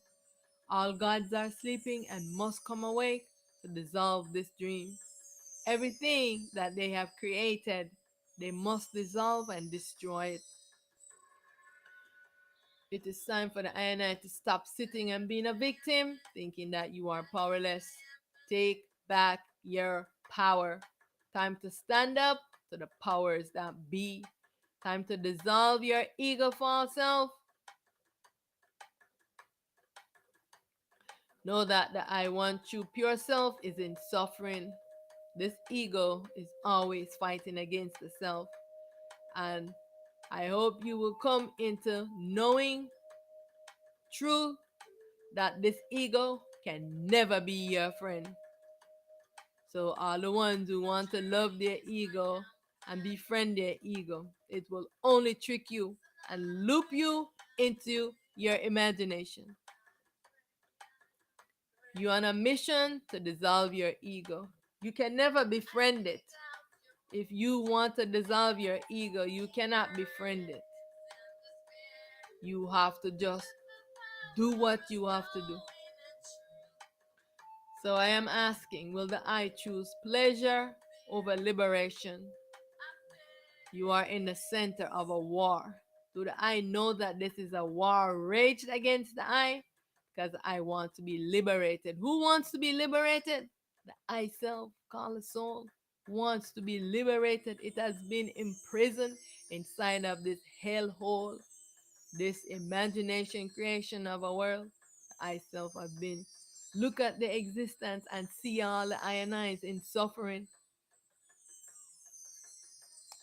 All gods are sleeping and must come awake to dissolve this dream. Everything that they have created, they must dissolve and destroy it. It is time for the INI to stop sitting and being a victim, thinking that you are powerless. Take back your power. Time to stand up to the powers that be. Time to dissolve your ego false self. Know that the I want you pure self is in suffering. This ego is always fighting against the self. And I hope you will come into knowing true that this ego can never be your friend. So all the ones who want to love their ego and befriend their ego, it will only trick you and loop you into your imagination. You're on a mission to dissolve your ego. You can never befriend it. If you want to dissolve your ego, you cannot befriend it. You have to just do what you have to do. So I am asking, will the I choose pleasure over liberation? You are in the center of a war. Do the I know that this is a war raged against the I? Because I want to be liberated. Who wants to be liberated? The I self, called the soul, wants to be liberated. It has been imprisoned inside of this hellhole, this imagination creation of a world. The I self has been. Look at the existence and see all the I and I's in suffering.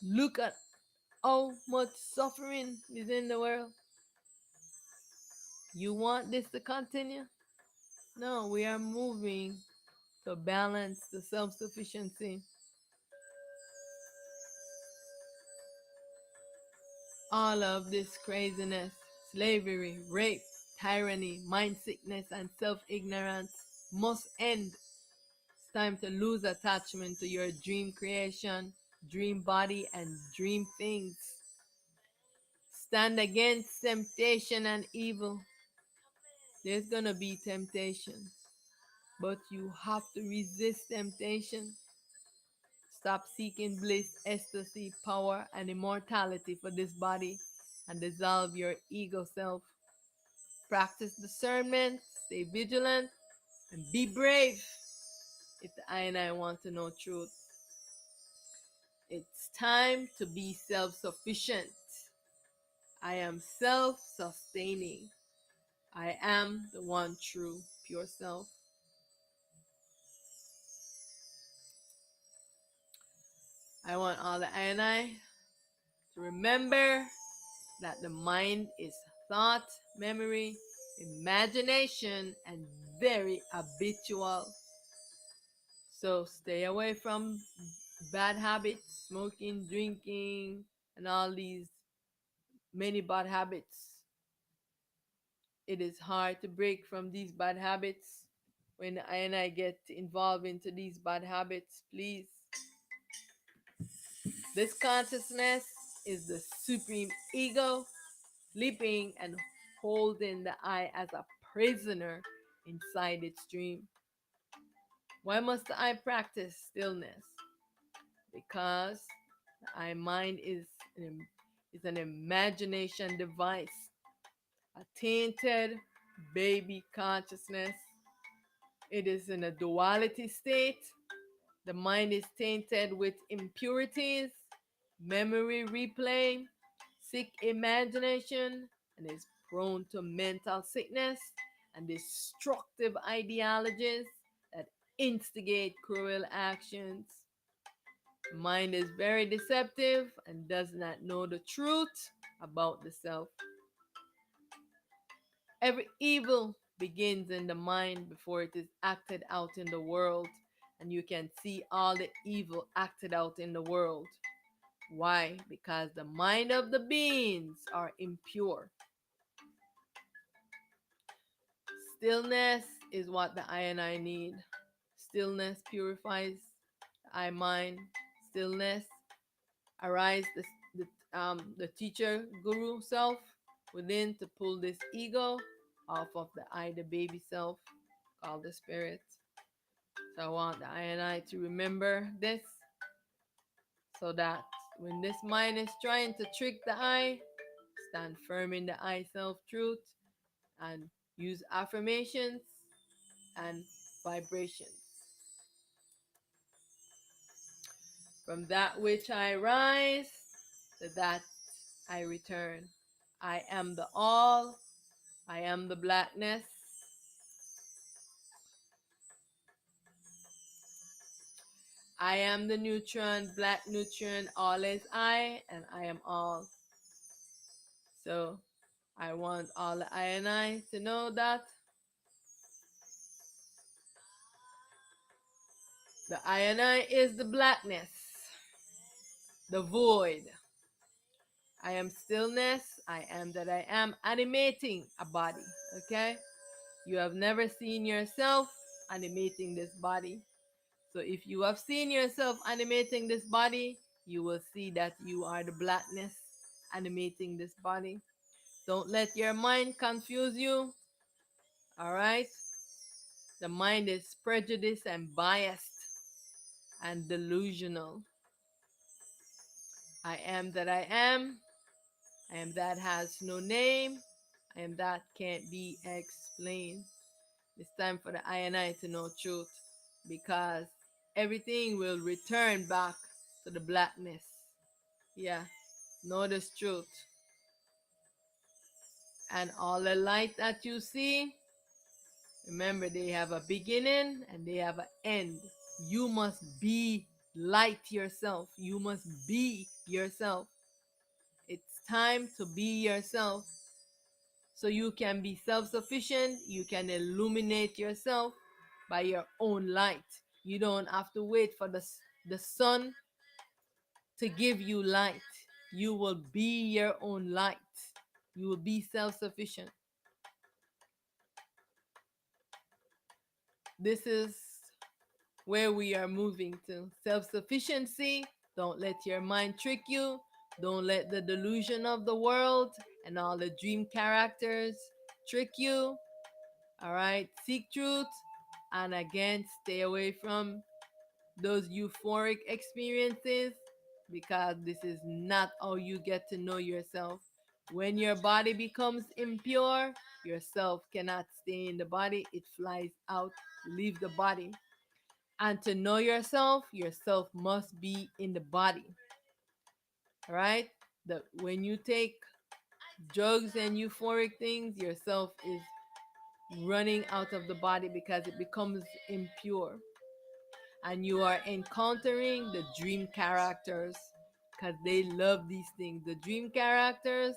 Look at how much suffering is in the world. You want this to continue? No, we are moving to balance, to self sufficiency. All of this craziness, slavery, rape, tyranny, mind sickness, and self ignorance must end. It's time to lose attachment to your dream creation, dream body, and dream things. Stand against temptation and evil. There's gonna be temptation, but you have to resist temptation. Stop seeking bliss, ecstasy, power, and immortality for this body and dissolve your ego self. Practice discernment, stay vigilant, and be brave. If the I and I want to know truth, it's time to be self sufficient. I am self sustaining. I am the one true, pure self. I want all the I and I to remember that the mind is thought, memory, imagination, and very habitual. So stay away from bad habits, smoking, drinking, and all these many bad habits. It is hard to break from these bad habits. When I and I get involved into these bad habits, please. This consciousness is the supreme ego, sleeping and holding the I as a prisoner inside its dream. Why must the I practice stillness? Because the I mind is an imagination device, a tainted baby consciousness. It is in a duality state. The mind is tainted with impurities, memory replay, sick imagination, and is prone to mental sickness and destructive ideologies that instigate cruel actions. The mind is very deceptive and does not know the truth about the self. Every evil begins in the mind before it is acted out in the world, and you can see all the evil acted out in the world. Why? Because the mind of the beings are impure. Stillness is what the I and I need. Stillness purifies the I mind. Stillness arise the teacher guru self within to pull this ego off of the I, the baby self, called the spirit. So I want the I and I to remember this so that when this mind is trying to trick the I, stand firm in the I self truth and use affirmations and vibrations. From that which I rise, to that I return. I am the all, I am the blackness, I am the neutron, black neutron, all is I, and I am all. So I want all the I and I to know that The I and I is the blackness, the void. I am stillness. I am that I am animating a body. Okay? You have never seen yourself animating this body. So if you have seen yourself animating this body, you will see that you are the blackness animating this body. Don't let your mind confuse you. All right? The mind is prejudiced and biased and delusional. I am that I am. I am that has no name. I am that can't be explained. It's time for the I and I to know truth because everything will return back to the blackness. Yeah, know this truth. And all the light that you see, remember they have a beginning and they have an end. You must be light yourself. You must be yourself. It's time to be yourself so you can be self sufficient. You can illuminate yourself by your own light. You don't have to wait for the sun to give you light. You will be your own light. You will be self sufficient. This is where we are moving to self sufficiency. Don't let your mind trick you. Don't let the delusion of the world and all the dream characters trick you. All right, seek truth and again stay away from those euphoric experiences because this is not how you get to know yourself. When your body becomes impure, yourself cannot stay in the body, it flies out, leave the body. And to know yourself must be in the body. All right? When you take drugs and euphoric things, yourself is running out of the body because it becomes impure. And you are encountering the dream characters because they love these things. The dream characters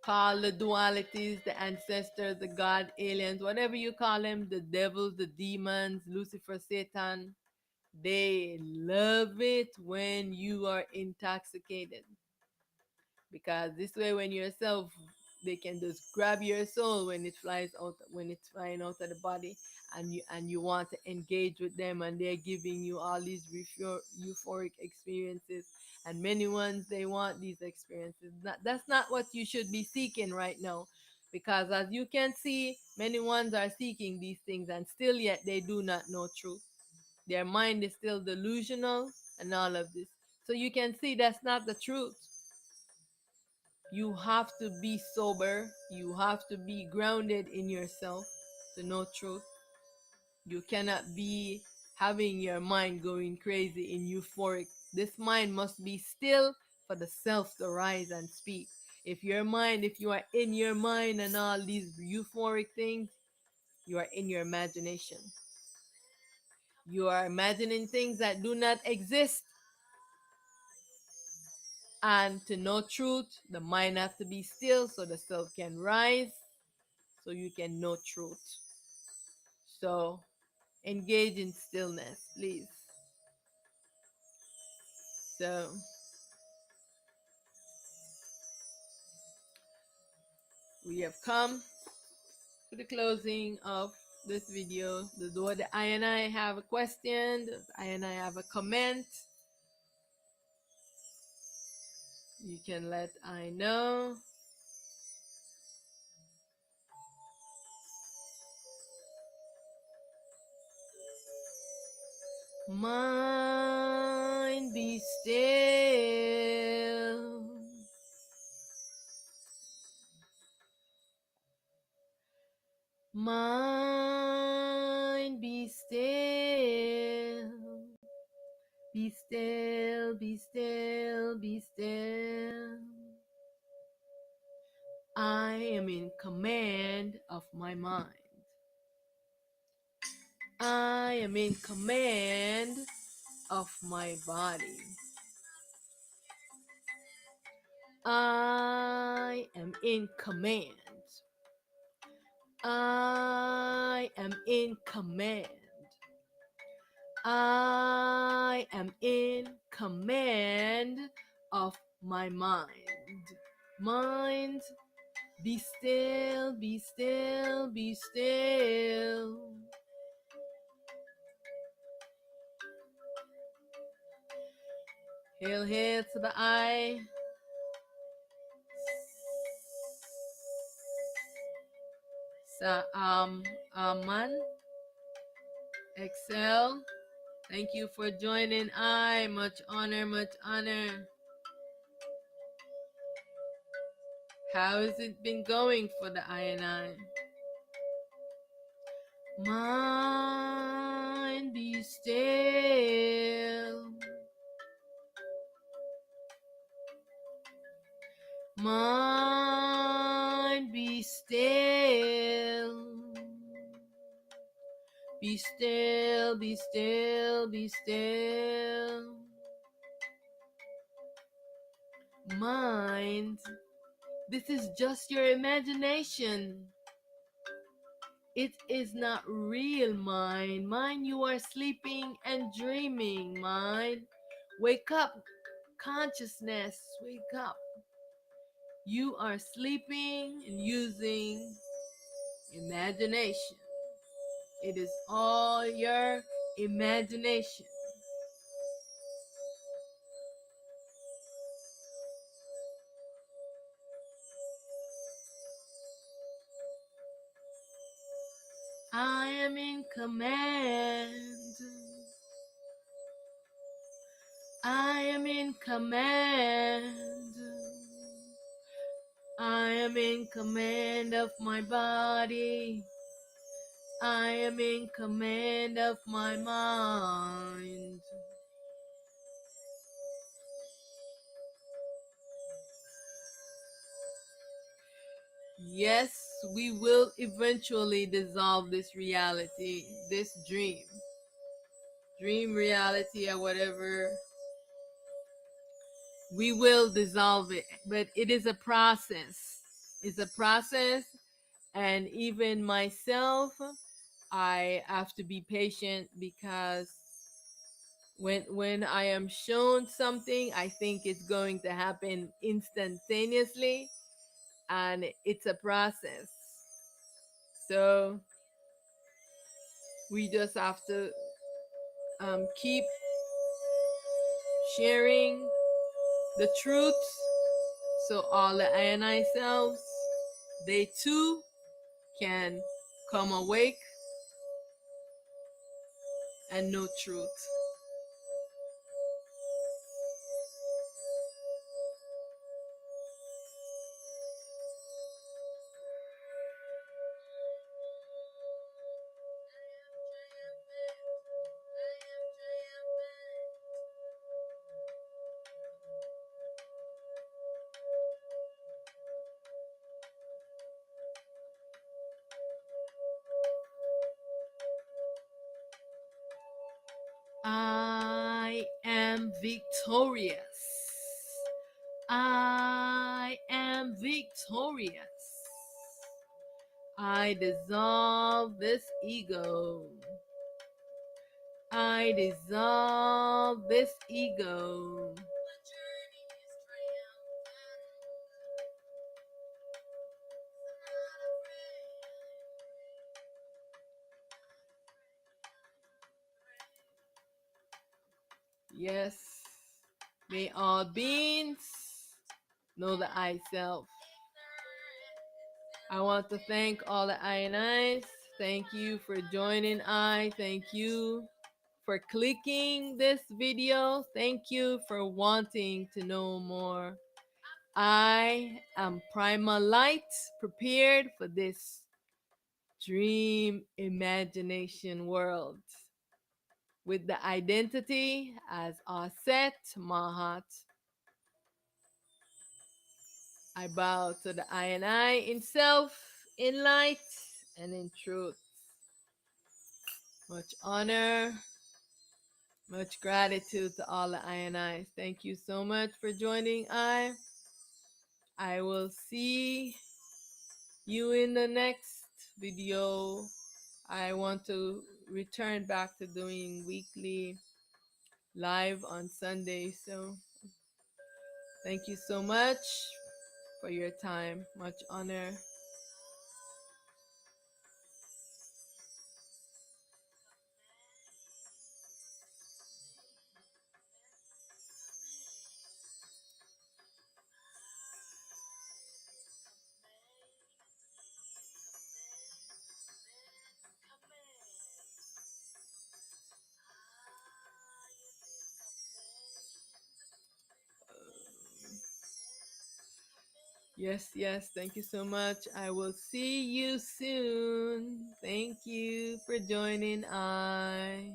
call the dualities, the ancestors, the god, aliens, whatever you call them, the devils, the demons, Lucifer, Satan. They love it when you are intoxicated because this way when yourself they can just grab your soul when it flies out when it's flying out of the body and you want to engage with them and they're giving you all these euphoric experiences and many ones they want these experiences. That's not what you should be seeking right now because as you can see many ones are seeking these things and still yet they do not know truth. Their mind is still delusional and all of this, so you can see that's not the truth. You have to be sober. You have to be grounded in yourself to know truth. You cannot be having your mind going crazy in euphoric. This mind must be still for the self to rise and speak. If you are in your mind and all these euphoric things, you are in your imagination. You are imagining things that do not exist. And to know truth, the mind has to be still so the self can rise so you can know truth. So engage in stillness, please. So we have come to the closing of this video. Do the I and I have a question? Does I and I have a comment? You can let I know. Mind be still. Mind be still. Be still, be still, be still. I am in command of my mind. I am in command of my body. I am in command. I am in command. I am in command of my mind. Mind, be still, be still, be still. Hail, hail to the I. Aman. Exhale. Thank you for joining I. Much honor, much honor. How has it been going for the I and I? Mind, be still. Mind, be still. Be still, be still, be still. Mind, this is just your imagination. It is not real, mind. Mind, you are sleeping and dreaming, mind. Wake up, consciousness, wake up. You are sleeping and using imagination. It is all your imagination. I am in command. I am in command. I am in command of my body. I am in command of my mind. Yes, we will eventually dissolve this reality, this dream reality, or whatever. We will dissolve it, but it is a process. It's a process, and even myself, I have to be patient because when I am shown something, I think it's going to happen instantaneously, and it's a process. So we just have to keep sharing the truth, so all the ionized cells, they too can come awake and know truth. I am victorious. I am victorious. I dissolve this ego. I dissolve this ego. Yes, may all beings know the I self. I want to thank all the I and I's. Thank you for joining I. Thank you for clicking this video. Thank you for wanting to know more. I am Primal Light, prepared for this dream imagination world. With the identity as Auset Mahat, I bow to the I and I in self, in light, and in truth. Much honor, much gratitude to all the I and I's. Thank you so much for joining I. I will see you in the next video. I want to return back to doing weekly live on Sunday. So thank you so much for your time. Much honor. Yes, yes. Thank you so much. I will see you soon. Thank you for joining. I.